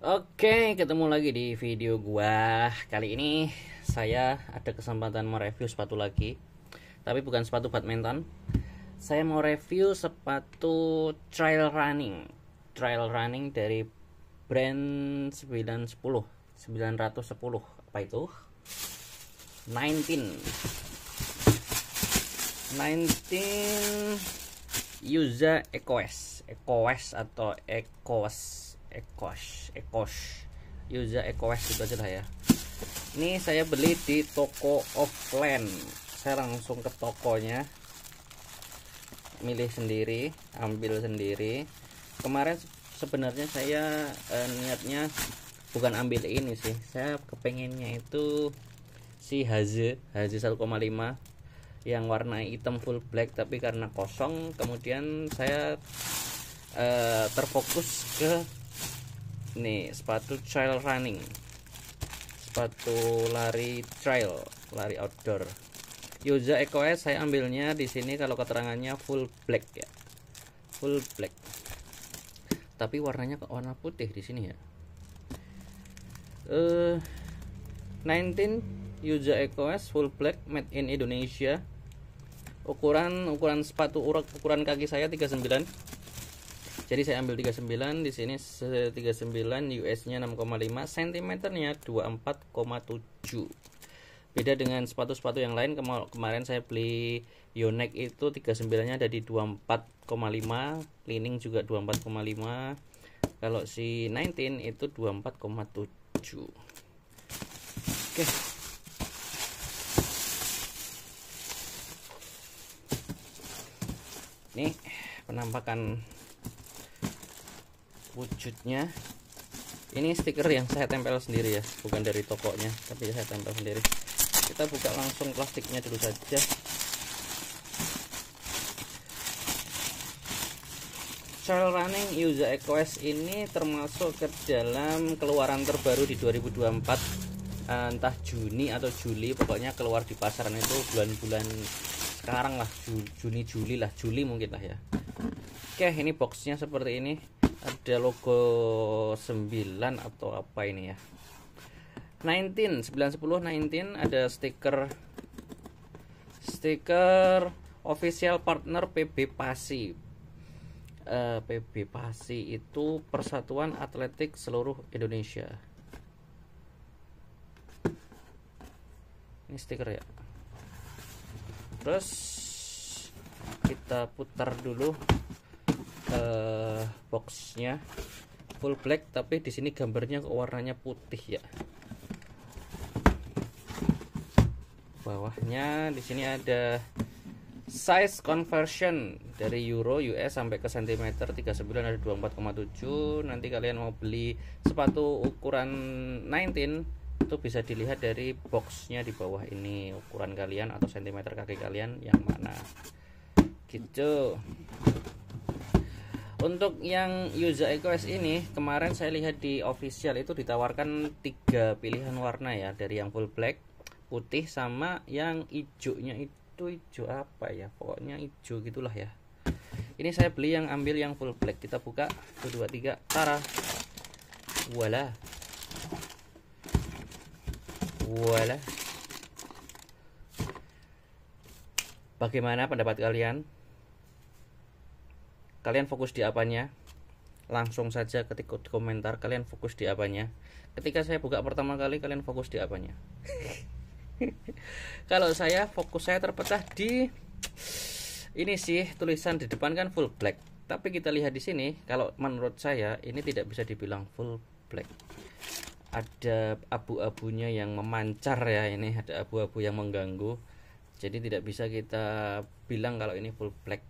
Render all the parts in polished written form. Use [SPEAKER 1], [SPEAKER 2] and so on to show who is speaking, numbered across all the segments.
[SPEAKER 1] Oke, ketemu lagi di video gua. Kali ini saya ada kesempatan mereview sepatu lagi. Tapi bukan sepatu badminton. Saya mau review sepatu trail running. Trail running dari brand 910. Apa itu? 19 Yuza EcoS atau Ecos Yuza EcoS itu aja lah ya. Ini saya beli di toko offline. Saya langsung ke tokonya, milih sendiri, ambil sendiri. Kemarin sebenarnya saya niatnya bukan ambil ini sih. Saya kepengennya itu si Haze 1,5 yang warna hitam full black, tapi karena kosong kemudian saya terfokus ke nih sepatu trail running, sepatu lari trail, lari outdoor. Yuza EcoS saya ambilnya di sini kalau keterangannya full black ya, full black. Tapi warnanya kok warna putih di sini ya. 19 Yuza EcoS full black made in Indonesia. Ukuran sepatu ukuran kaki saya 39. Jadi saya ambil 39, di sini 39, US-nya 6,5, cm-nya 24,7. Beda dengan sepatu-sepatu yang lain. Kemarin saya beli Yonex itu 39-nya ada di 24,5, Li-Ning juga 24,5. Kalau si 19 itu 24,7. Oke. Ini penampakan wujudnya. Ini stiker yang saya tempel sendiri ya, bukan dari tokonya, tapi saya tempel sendiri. Kita buka langsung plastiknya dulu saja. Trail running Yuza EcoS ini termasuk ke dalam keluaran terbaru di 2024, entah Juni atau Juli, pokoknya keluar di pasaran itu bulan-bulan sekarang lah, Juni lah, Juli mungkin lah ya. Oke, ini boxnya seperti ini, ada logo 9 atau apa ini ya, 910 ada stiker official partner PB Pasi. PB Pasi itu Persatuan Atletik Seluruh Indonesia. Ini stiker ya. Terus kita putar dulu boxnya, full black tapi di sini gambarnya warnanya putih ya. Bawahnya di sini ada size conversion dari euro US sampai ke centimeter, 39 ada 24,7. Nanti kalian mau beli sepatu ukuran 19 itu bisa dilihat dari boxnya di bawah ini, ukuran kalian atau sentimeter kaki kalian yang mana gitu. Untuk yang Yuza EcoS ini kemarin saya lihat di official itu ditawarkan 3 pilihan warna ya, dari yang full black, putih, sama yang hijaunya itu hijau apa ya, pokoknya hijau gitulah ya. Ini saya beli yang ambil yang full black. Kita buka 1 2 3, tara, voila. Bagaimana pendapat kalian? Kalian fokus di apanya? Langsung saja ketik di komentar, kalian fokus di apanya. Ketika saya buka pertama kali, kalian fokus di apanya? Kalau saya, fokus saya terpecah di ini sih, tulisan di depan kan full black. Tapi kita lihat di sini, kalau menurut saya ini tidak bisa dibilang full black. Ada abu-abunya yang memancar ya, ini ada abu-abu yang mengganggu. Jadi tidak bisa kita bilang kalau ini full black.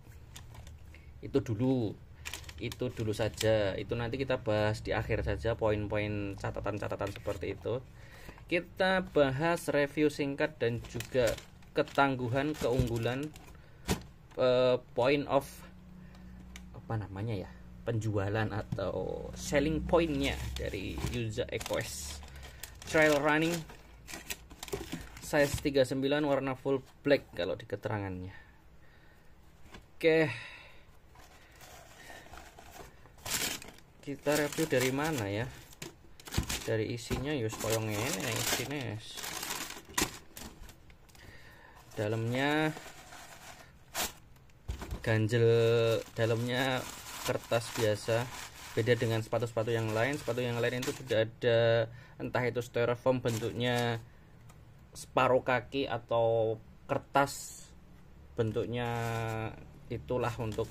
[SPEAKER 1] Itu dulu saja. Itu nanti kita bahas di akhir saja, poin-poin catatan-catatan seperti itu. Kita bahas review singkat dan juga ketangguhan, keunggulan, point of apa namanya ya, penjualan atau selling pointnya dari Yuza EcoS trail running size 39 warna full black kalau di keterangannya. Oke, kita review dari mana ya? Dari isinya yus koyo ngene isine. Dalamnya ganjel, dalamnya kertas biasa. Beda dengan sepatu-sepatu yang lain. Sepatu yang lain itu sudah ada entah itu styrofoam bentuknya separuh kaki atau kertas bentuknya itulah untuk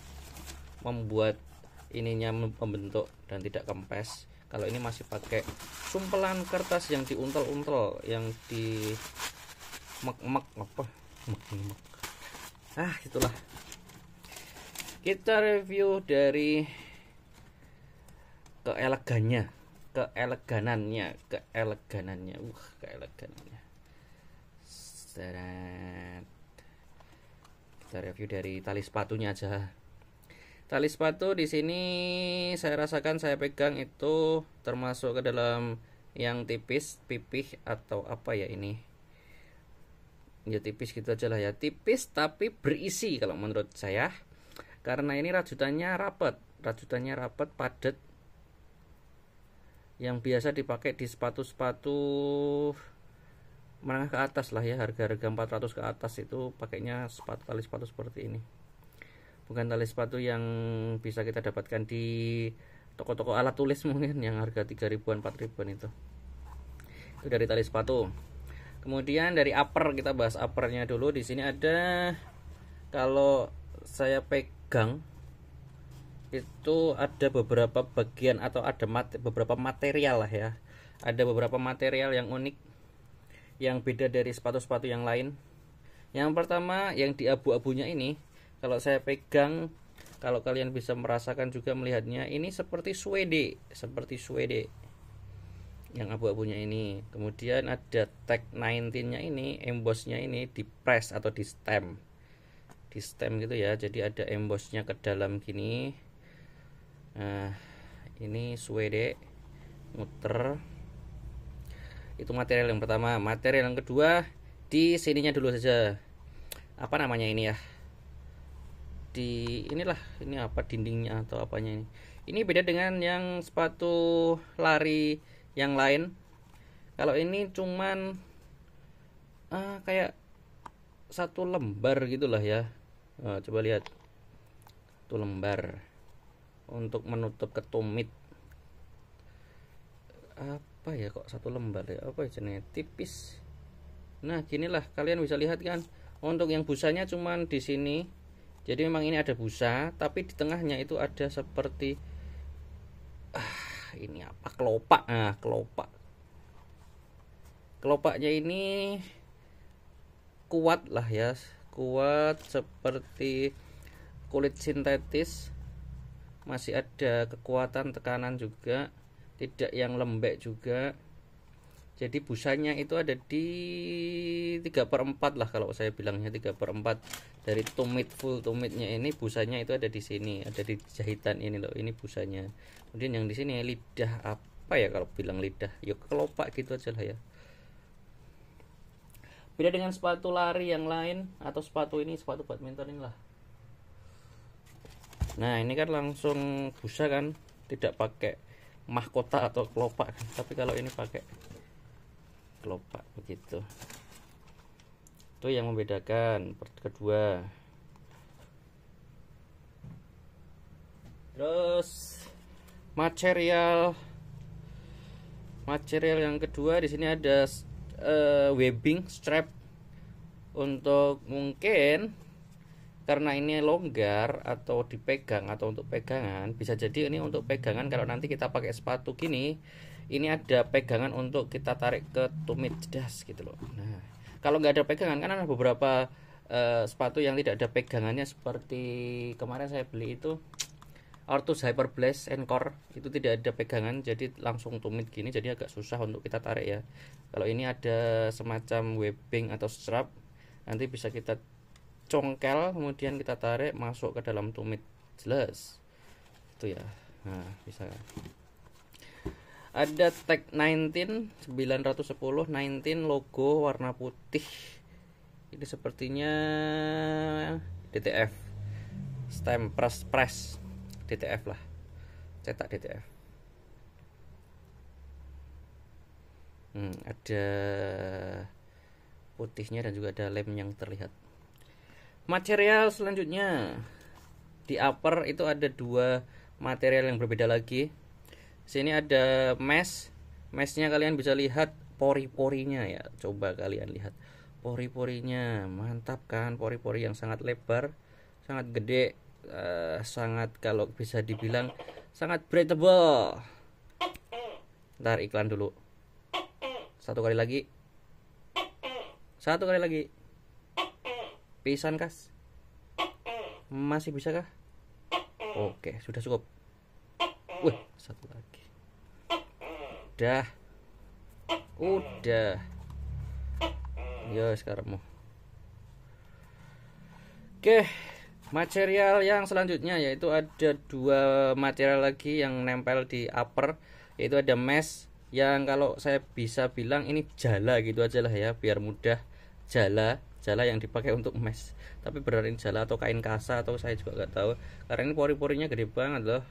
[SPEAKER 1] membuat ininya membentuk dan tidak kempes. Kalau ini masih pakai sumpelan kertas yang diuntel-untel, yang di mek-mek apa? Mek-mek. Itulah. Kita review dari keeleganannya. Keeleganannya. Kita review dari tali sepatunya aja. Tali sepatu di sini saya rasakan, saya pegang itu termasuk ke dalam yang tipis, pipih atau apa ya ini. Ya tipis gitu aja lah ya. Tipis tapi berisi kalau menurut saya. Karena ini rajutannya rapat, padat. Yang biasa dipakai di sepatu-sepatu menengah ke atas lah ya, harga-harga 400 ke atas itu pakainya tali sepatu seperti ini. Bukan tali sepatu yang bisa kita dapatkan di toko-toko alat tulis mungkin yang harga 3 ribuan 4 ribuan itu dari tali sepatu. Kemudian dari upper, kita bahas uppernya dulu. Di sini ada, kalau saya pegang itu ada beberapa bagian atau ada beberapa material lah ya. Ada beberapa material yang unik, yang beda dari sepatu-sepatu yang lain. Yang pertama yang di abu-abunya ini, kalau saya pegang, kalau kalian bisa merasakan juga melihatnya, ini seperti suede, yang abu-abunya ini. Kemudian ada tag 19 nya ini, embossnya ini di press atau di stem gitu ya. Jadi ada embossnya ke dalam gini. Nah, ini suede muter. Itu material yang pertama. Material yang kedua, di sininya dulu saja. Apa namanya ini ya? Ini apa, dindingnya atau apanya ini. Ini beda dengan yang sepatu lari yang lain. Kalau ini cuman kayak satu lembar gitulah ya. Coba lihat, satu lembar untuk menutup ke tumit. Apa ya, kok satu lembar ya, apa jenisnya, tipis. Nah ginilah, kalian bisa lihat kan. Untuk yang busanya cuman di sini. Jadi memang ini ada busa, tapi di tengahnya itu ada seperti ini apa, kelopak. Kelopaknya ini kuat lah ya, kuat seperti kulit sintetis. Masih ada kekuatan tekanan juga, tidak yang lembek juga. Jadi busanya itu ada di 3/4 lah, kalau saya bilangnya 3/4 dari tumit, full tumitnya ini. Busanya itu ada di sini, ada di jahitan ini loh, ini busanya. Kemudian yang di sini lidah, apa ya kalau bilang lidah, yuk kelopak gitu aja lah ya. Beda dengan sepatu lari yang lain atau sepatu badminton inilah. Nah ini kan langsung busa kan, tidak pakai mahkota atau kelopak kan. Tapi kalau ini pakai kelopak begitu. Itu yang membedakan. Kedua, terus material yang kedua, di sini ada webbing strap. Untuk mungkin karena ini longgar atau dipegang atau untuk pegangan, bisa jadi ini untuk pegangan. Kalau nanti kita pakai sepatu gini, ini ada pegangan untuk kita tarik ke tumit jedas gitu loh. Nah kalau nggak ada pegangan, kan ada beberapa sepatu yang tidak ada pegangannya, seperti kemarin saya beli itu Ortus Hyper Blast Encore, itu tidak ada pegangan, jadi langsung tumit gini, jadi agak susah untuk kita tarik ya. Kalau ini ada semacam webbing atau strap, nanti bisa kita congkel, kemudian kita tarik masuk ke dalam tumit, jelas itu ya. Nah bisa. Ada tag 19 910 logo warna putih. Ini sepertinya DTF, stem press DTF lah, cetak DTF. Ada putihnya dan juga ada lem yang terlihat. Material selanjutnya di upper itu ada dua material yang berbeda lagi. Sini ada mesh. Meshnya kalian bisa lihat pori-porinya ya. Coba kalian lihat pori-porinya, mantap kan? Pori-pori yang sangat lebar, sangat gede, sangat, kalau bisa dibilang sangat breathable. Ntar iklan dulu. Satu kali lagi. Pisan kas. Masih bisa kah? Oke, sudah cukup. Wih, satu lagi. Udah. Yo, sekarang mau. Oke, material yang selanjutnya yaitu ada dua material lagi yang nempel di upper, yaitu ada mesh yang kalau saya bisa bilang ini jala gitu aja lah ya, biar mudah. Jala yang dipakai untuk mesh, tapi beneran jala atau kain kasa atau saya juga nggak tahu, karena ini pori-porinya gede banget loh.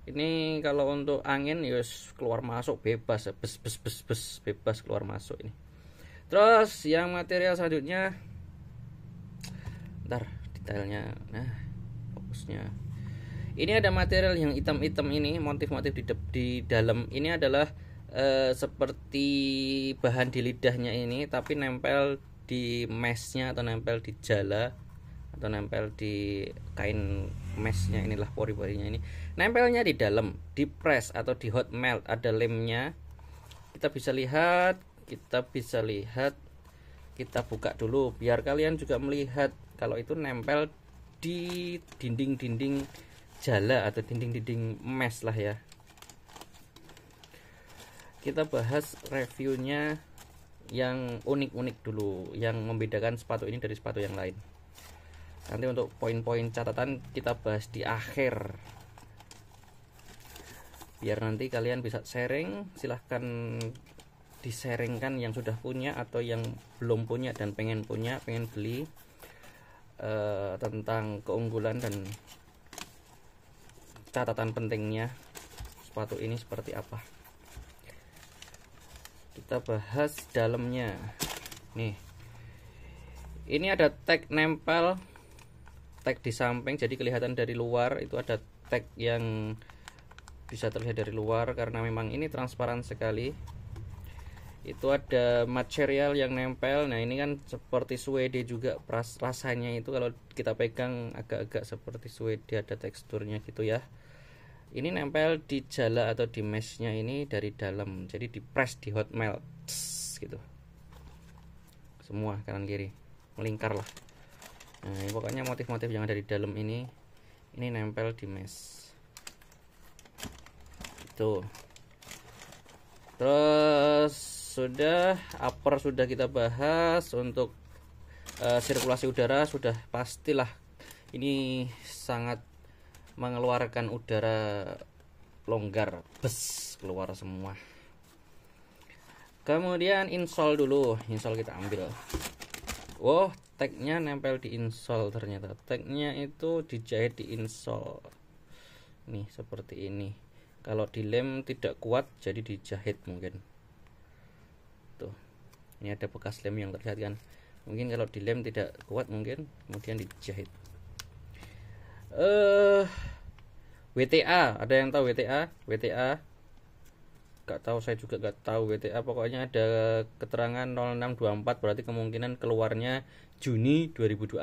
[SPEAKER 1] Ini kalau untuk angin yus keluar masuk bebas, bebas keluar masuk ini. Terus yang material selanjutnya, ntar detailnya, nah fokusnya. Ini ada material yang hitam-hitam ini, motif-motif di dalam ini adalah seperti bahan di lidahnya ini, tapi nempel di meshnya atau nempel di jala atau nempel di kain meshnya. Inilah pori-porinya ini, nempelnya di dalam, di press atau di hot melt, ada lemnya. Kita bisa lihat, kita buka dulu biar kalian juga melihat kalau itu nempel di dinding-dinding jala atau dinding-dinding mesh lah ya. Kita bahas reviewnya yang unik-unik dulu, yang membedakan sepatu ini dari sepatu yang lain. Nanti untuk poin-poin catatan kita bahas di akhir, biar nanti kalian bisa sharing. Silahkan di-sharingkan yang sudah punya atau yang belum punya dan pengen beli, tentang keunggulan dan catatan pentingnya sepatu ini seperti apa. Kita bahas dalamnya nih. Ini ada tag nempel, tag di samping, jadi kelihatan dari luar. Itu ada tag yang bisa terlihat dari luar karena memang ini transparan sekali. Itu ada material yang nempel. Nah ini kan seperti suede juga, rasanya itu kalau kita pegang agak-agak seperti suede, ada teksturnya gitu ya. Ini nempel di jala atau di meshnya ini dari dalam, jadi di press, di hot melt gitu, semua kanan kiri melingkar lah. Nah ini pokoknya motif-motif yang ada di dalam ini nempel di mesh itu. Terus sudah upper sudah kita bahas. Untuk sirkulasi udara sudah pastilah ini sangat mengeluarkan udara longgar, keluar semua. Kemudian insole dulu, insole kita ambil. Oh, tagnya nempel di insole, ternyata tagnya itu dijahit di insole nih seperti ini. Kalau di lem tidak kuat jadi dijahit mungkin tuh. Ini ada bekas lem yang terlihat kan, mungkin kalau di lem tidak kuat mungkin kemudian dijahit. WTA, ada yang tahu WTA? Gak tahu, saya juga gak tahu WTA. Pokoknya ada keterangan 0624, berarti kemungkinan keluarnya Juni 2024,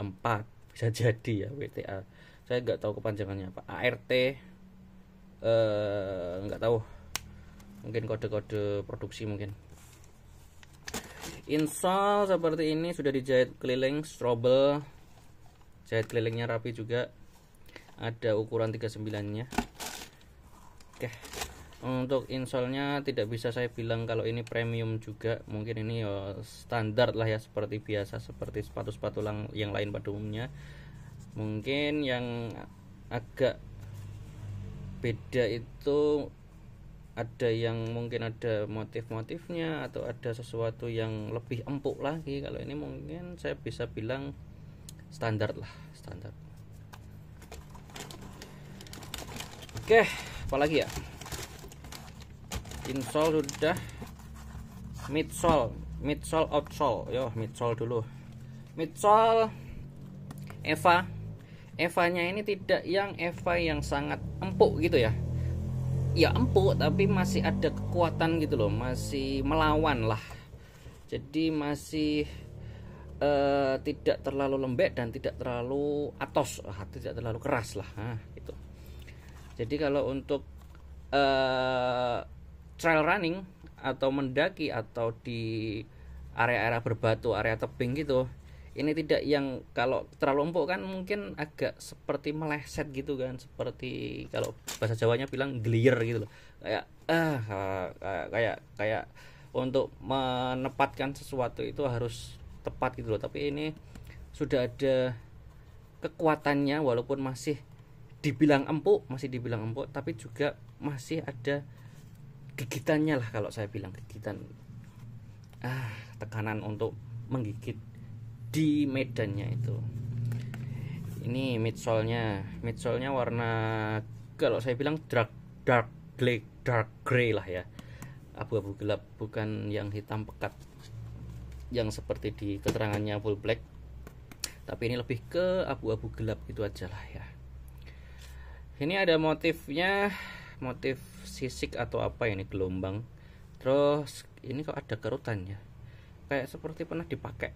[SPEAKER 1] bisa jadi ya WTA. Saya gak tahu kepanjangannya apa. ART nggak tahu, mungkin kode-kode produksi mungkin. Insole seperti ini sudah dijahit keliling strobel, jahit kelilingnya rapi juga, ada ukuran 39 nya. Oke, untuk insolnya tidak bisa saya bilang kalau ini premium juga, mungkin ini standar lah ya, seperti biasa, seperti sepatu-sepatu yang lain pada umumnya. Mungkin yang agak beda itu ada yang mungkin ada motif-motifnya atau ada sesuatu yang lebih empuk lagi. Kalau ini mungkin saya bisa bilang standar lah, standar. Oke, apalagi ya, insole sudah, midsole outsole. Yo, midsole dulu. Midsole Eva-nya ini tidak yang Eva yang sangat empuk gitu ya. Ya empuk tapi masih ada kekuatan gitu loh, masih melawan lah. Jadi masih tidak terlalu lembek dan tidak terlalu atos, tidak terlalu keras lah, gitu. Jadi kalau untuk trail running atau mendaki atau di area-area berbatu, area tebing gitu, ini tidak yang kalau terlalu empuk kan mungkin agak seperti meleset gitu kan, seperti kalau bahasa Jawanya bilang gelier gitu loh, kayak untuk menempatkan sesuatu itu harus tepat gitu loh. Tapi ini sudah ada kekuatannya, walaupun masih dibilang empuk, tapi juga masih ada gigitannya lah, kalau saya bilang gigitan, tekanan untuk menggigit di medannya itu. Ini midsole-nya warna, kalau saya bilang dark gray lah ya, abu-abu gelap, bukan yang hitam pekat yang seperti di keterangannya full black, tapi ini lebih ke abu-abu gelap gitu aja lah ya. Ini ada motifnya, motif sisik atau apa ini, gelombang. Terus ini kok ada kerutannya, kayak seperti pernah dipakai.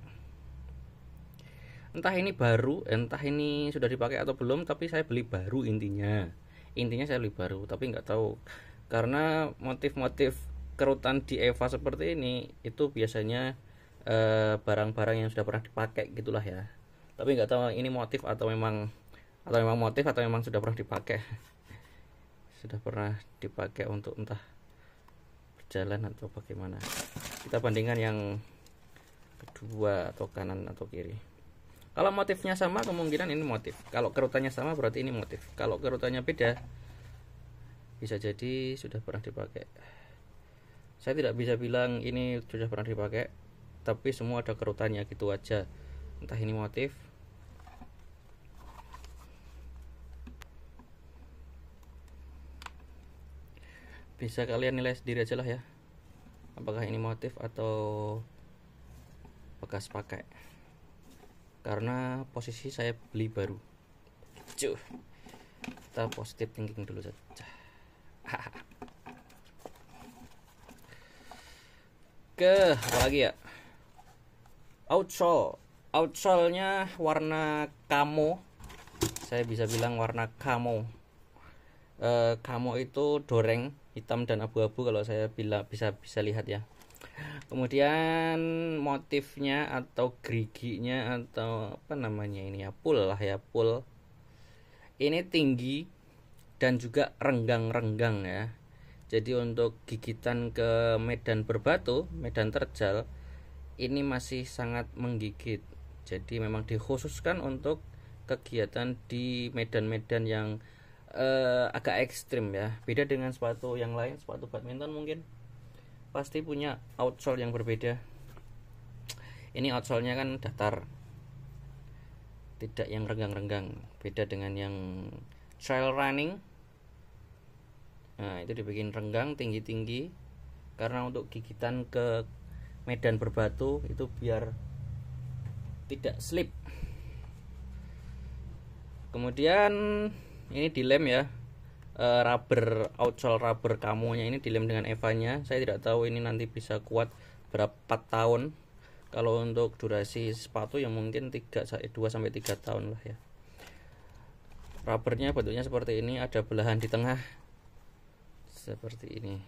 [SPEAKER 1] Entah ini baru, entah ini sudah dipakai atau belum, tapi saya beli baru intinya saya beli baru, tapi nggak tahu, karena motif-motif kerutan di Eva seperti ini itu biasanya barang-barang yang sudah pernah dipakai gitulah ya. Tapi nggak tahu ini motif atau memang sudah pernah dipakai sudah pernah dipakai untuk entah berjalan atau bagaimana. Kita bandingkan yang kedua, atau kanan atau kiri. Kalau motifnya sama kemungkinan ini motif, kalau kerutannya sama berarti ini motif. Kalau kerutannya beda bisa jadi sudah pernah dipakai. Saya tidak bisa bilang ini sudah pernah dipakai, tapi semua ada kerutannya gitu aja. Entah ini motif, bisa kalian nilai sendiri aja lah ya, apakah ini motif atau bekas pakai, karena posisi saya beli baru. Kita positive thinking dulu saja. Ke apa lagi ya, outsole-nya warna camo, saya bisa bilang warna camo. Camo itu doreng, hitam dan abu-abu kalau saya bisa lihat ya. Kemudian motifnya atau geriginya atau apa namanya ini ya, pull lah ya, pull. Ini tinggi dan juga renggang-renggang ya. Jadi untuk gigitan ke medan berbatu, medan terjal, ini masih sangat menggigit. Jadi memang dikhususkan untuk kegiatan di medan-medan yang agak ekstrim ya. Beda dengan sepatu yang lain, sepatu badminton mungkin pasti punya outsole yang berbeda. Ini outsole-nya kan datar, tidak yang renggang-renggang. Beda dengan yang trail running. Nah, itu dibikin renggang, tinggi-tinggi, karena untuk gigitan ke medan berbatu itu biar tidak slip. Kemudian ini dilem ya, rubber outsole, rubber kamonya ini dilem dengan Eva-nya. Saya tidak tahu ini nanti bisa kuat berapa tahun. Kalau untuk durasi sepatu yang mungkin 2-3 tahun lah ya. Rubbernya bentuknya seperti ini, ada belahan di tengah seperti ini.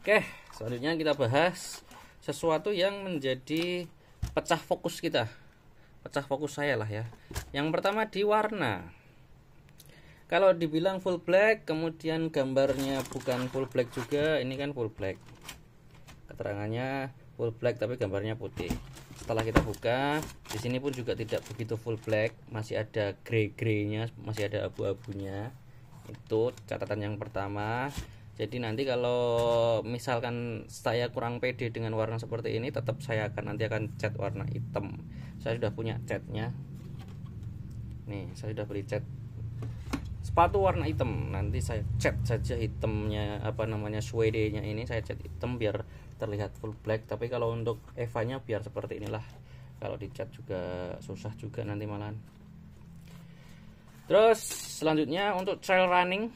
[SPEAKER 1] Oke, selanjutnya kita bahas sesuatu yang menjadi pecah fokus kita, pecah fokus saya lah ya. Yang pertama di warna. Kalau dibilang full black, kemudian gambarnya bukan full black juga, ini kan full black. Keterangannya full black tapi gambarnya putih. Setelah kita buka, di sini pun juga tidak begitu full black, masih ada grey-greynya, masih ada abu-abunya. Itu catatan yang pertama. Jadi nanti kalau misalkan saya kurang pede dengan warna seperti ini, tetap saya nanti akan cat warna hitam. Saya sudah punya catnya. Nih, saya sudah beli cat sepatu warna hitam. Nanti saya cat saja hitamnya, apa namanya, suede-nya ini saya cat hitam biar terlihat full black. Tapi kalau untuk Eva-nya biar seperti inilah. Kalau dicat juga susah juga nanti malahan. Terus selanjutnya untuk trail running.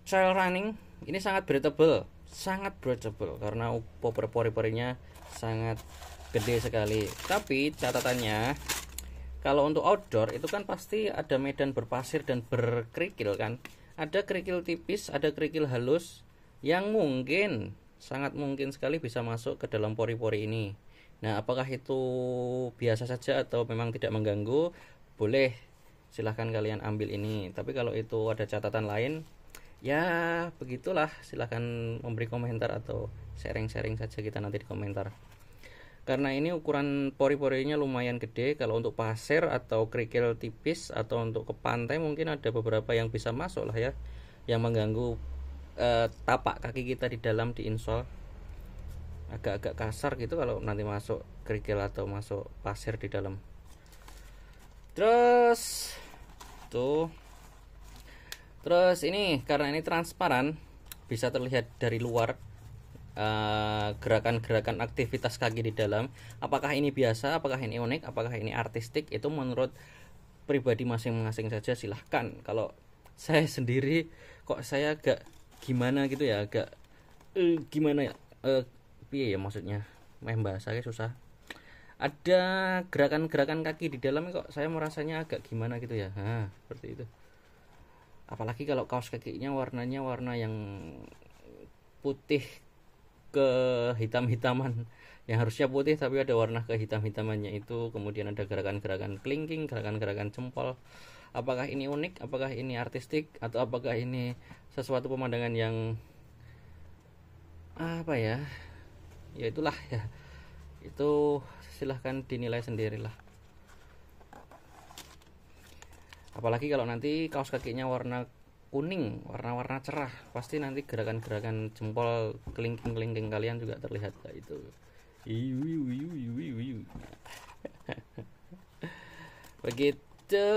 [SPEAKER 1] Trail running ini sangat breathable karena pori-porinya sangat gede sekali. Tapi catatannya, kalau untuk outdoor itu kan pasti ada medan berpasir dan berkerikil kan. Ada kerikil tipis, ada kerikil halus yang sangat mungkin sekali bisa masuk ke dalam pori-pori ini. Nah, apakah itu biasa saja atau memang tidak mengganggu? Boleh, silahkan kalian ambil ini. Tapi kalau itu ada catatan lain, ya begitulah, silahkan memberi komentar atau sharing-sharing saja kita nanti di komentar. Karena ini ukuran pori-porinya lumayan gede. Kalau untuk pasir atau kerikil tipis atau untuk ke pantai mungkin ada beberapa yang bisa masuk lah ya, yang mengganggu tapak kaki kita di dalam di insole. Agak-agak kasar gitu kalau nanti masuk kerikil atau masuk pasir di dalam. Terus ini karena ini transparan, bisa terlihat dari luar gerakan-gerakan aktivitas kaki di dalam. Apakah ini biasa, apakah ini unik, apakah ini artistik, itu menurut pribadi masing-masing saja, silahkan. Kalau saya sendiri kok saya agak gimana gitu ya, agak gimana ya, piye ya maksudnya, bahasanya susah. Ada gerakan-gerakan kaki di dalam kok saya merasanya agak gimana gitu ya. Seperti itu. Apalagi kalau kaos kakinya warnanya warna yang putih ke hitam-hitaman, yang harusnya putih tapi ada warna ke hitam-hitamannya itu. Kemudian ada gerakan-gerakan kelingking, gerakan-gerakan jempol. Apakah ini unik, apakah ini artistik, atau apakah ini sesuatu pemandangan yang apa ya, ya itulah ya, itu silahkan dinilai sendirilah. Apalagi kalau nanti kaos kakinya warna kuning, warna-warna cerah, pasti nanti gerakan-gerakan jempol kelingking-kelingking kalian juga terlihat kayak itu. Begitu.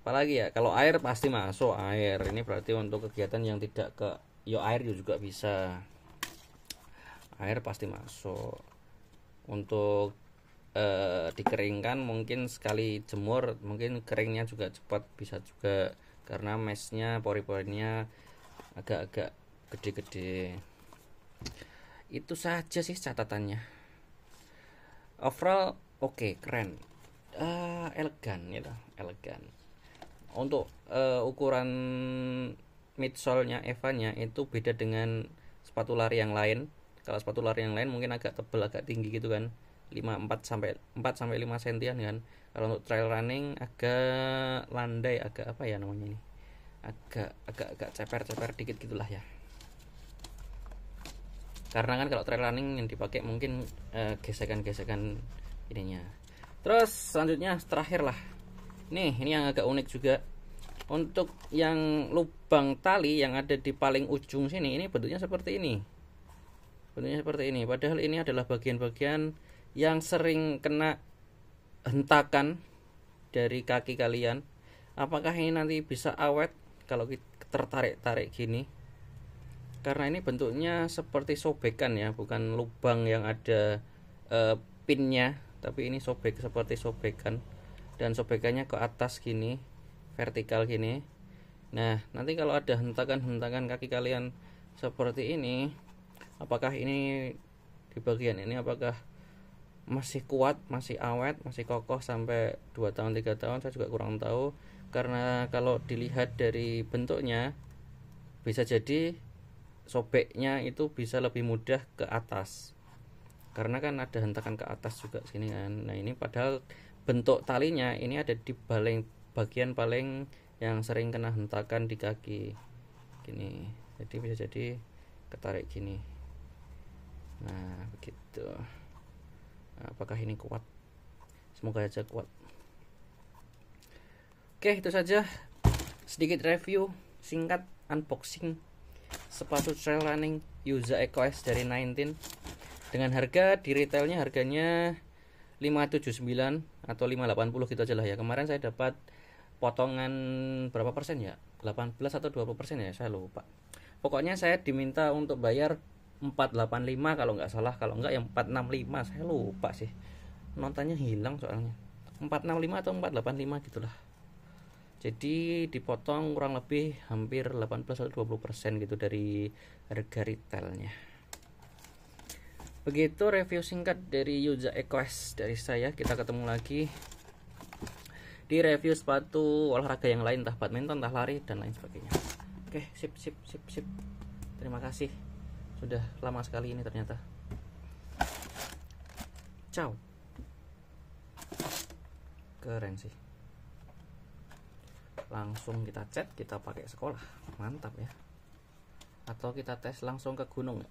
[SPEAKER 1] Apalagi ya, kalau air pasti masuk air. Ini berarti untuk kegiatan yang tidak ke air juga bisa. Air pasti masuk. Untuk dikeringkan mungkin sekali jemur mungkin keringnya juga cepat, bisa juga karena mesnya pori-porinya agak-agak gede-gede. Itu saja sih catatannya. Overall oke, keren, elegan gitu, elegan. Untuk ukuran midsole-nya Eva-nya itu beda dengan sepatu lari yang lain. Kalau sepatu lari yang lain mungkin agak tebal, agak tinggi gitu kan, 4 sampai 5 sentian kan. Kalau untuk trail running agak landai, agak apa ya namanya ini, agak ceper dikit gitulah ya. Karena kan kalau trail running yang dipakai mungkin gesekan-gesekan ininya. Terus selanjutnya terakhir lah, ini yang agak unik juga. Untuk yang lubang tali yang ada di paling ujung sini, ini bentuknya seperti ini. Padahal ini adalah bagian-bagian yang sering kena hentakan dari kaki kalian. Apakah ini nanti bisa awet kalau kita tertarik-tarik gini? Karena ini bentuknya seperti sobekan ya, bukan lubang yang ada pinnya, tapi ini seperti sobekan, dan sobekannya ke atas gini, vertikal gini. Nah, nanti kalau ada hentakan-hentakan kaki kalian seperti ini, apakah ini di bagian ini apakah masih kuat, masih awet, masih kokoh sampai 2 tahun 3 tahun, saya juga kurang tahu. Karena kalau dilihat dari bentuknya bisa jadi sobeknya itu bisa lebih mudah ke atas, karena kan ada hentakan ke atas juga sini kan. Nah, ini padahal bentuk talinya ini ada di bagian paling yang sering kena hentakan di kaki gini, jadi bisa jadi ketarik gini. Nah, begitu. Apakah ini kuat? Semoga aja kuat. Oke, itu saja sedikit review singkat unboxing sepatu trail running Yuza EcoS dari 19. Dengan harga di retailnya harganya 579, atau 580 gitu aja lah ya. Kemarin saya dapat potongan berapa persen ya, 18 atau 20% ya, saya lupa. Pokoknya saya diminta untuk bayar 485 kalau nggak salah, kalau nggak yang 465, saya lupa sih, notanya hilang soalnya. 465 atau 485 gitulah. Jadi dipotong kurang lebih hampir 18 atau 20% gitu dari harga retailnya. Begitu review singkat dari Yuza EcoS dari saya. Kita ketemu lagi di review sepatu olahraga yang lain, entah badminton, entah lari, dan lain sebagainya. Oke, sip. Terima kasih. Sudah lama sekali ini ternyata. Ciao. Keren sih. Langsung kita chat, kita pakai sekolah. Mantap ya. Atau kita tes langsung ke gunung.